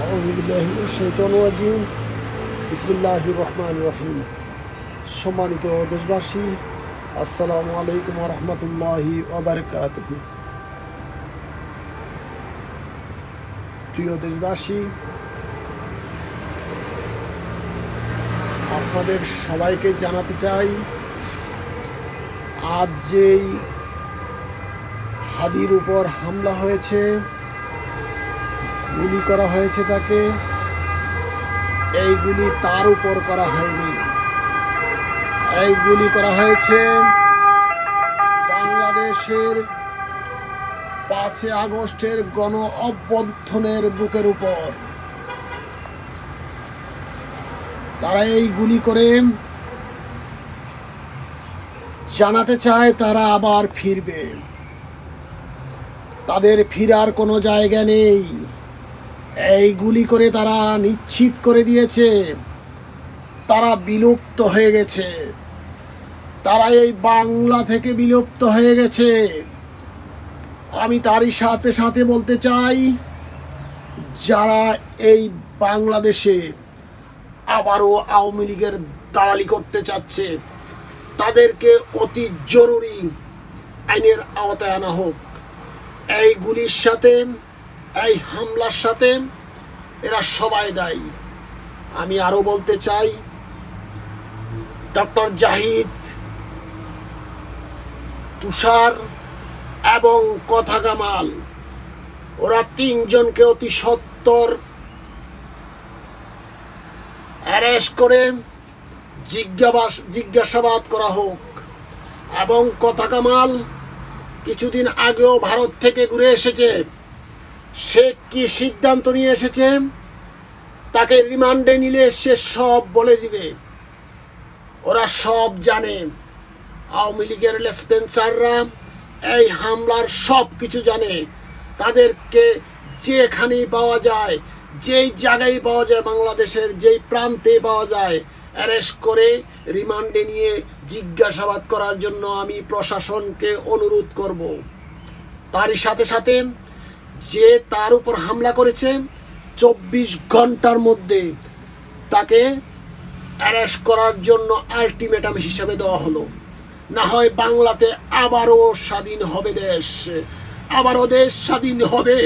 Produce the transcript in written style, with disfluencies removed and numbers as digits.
আউযু বিল্লাহি মিনাশ শাইতানির রাজিম। বিসমিল্লাহির রহমানির রহিম। সম্মানিত দেশবাসী, আসসালামু আলাইকুম ওয়া রাহমাতুল্লাহি ওয়া বারাকাতুহু। প্রিয় দেশবাসী, আপনাদের সবাইকে জানাতে চাই, আজ যেই হাদির উপর হামলা হয়েছে, গুলি করা হয়েছে তাকে, এইগুলি তার উপর করা হয়নি। এইগুলি করা হয়েছে বাংলাদেশের 5 আগস্টের গণ অভ্যুত্থানের বুকের উপর। তারা এই গুলি করে জানাতে চায় তারা আবার ফিরবে। তাদের ফিরার কোনো জায়গা নেই। এই গুলি করে তারা নিশ্চিত করে দিয়েছে তারা বিলুপ্ত হয়ে গেছে। তারা এই বাংলা থেকে বিলুপ্ত হয়ে গেছে। আমি তারই সাথে সাথে বলতে চাই, যারা এই বাংলাদেশে আবারও আওয়ামী লীগের দালালি করতে চাচ্ছে, তাদেরকে অতি জরুরি আইনের আওতায় আনা হোক। এই গুলির সাথে, এই হামলার সাথে এরা সবাই দায়ী। আমি আরো বলতে চাই, ডক্টর জাহিদ, তুষার এবং কথা কামাল, ওরা 3 জনকে অতি সত্বর অ্যারেস্ট করে জিজ্ঞাসাবাদ করা হোক। এবং কথা কামাল কিছুদিন আগেও ভারত থেকে ঘুরে এসেছে। সে কি সিদ্ধান্ত নিয়ে এসেছে, তাকে রিমান্ডে নিলে সে সব বলে দিবে। ওরা সব জানে। আওয়ামী লীগের লেসপেন্সাররা এই হামলার সব কিছু জানে। তাদেরকে যেখানেই পাওয়া যায়, যেই জায়গায় পাওয়া যায়, বাংলাদেশের যেই প্রান্তে পাওয়া যায়, অ্যারেস্ট করে রিমান্ডে নিয়ে জিজ্ঞাসাবাদ করার জন্য আমি প্রশাসনকে অনুরোধ করব। তারই সাথে সাথে যে তার উপর হামলা করেছে, 24 ঘন্টার মধ্যে তাকে অ্যারেস্ট করার জন্য আলটিমেটাম হিসাবে দেওয়া হলো। না হয় বাংলাতে আবারও স্বাধীন হবে দেশ, আবারও দেশ স্বাধীন হবে।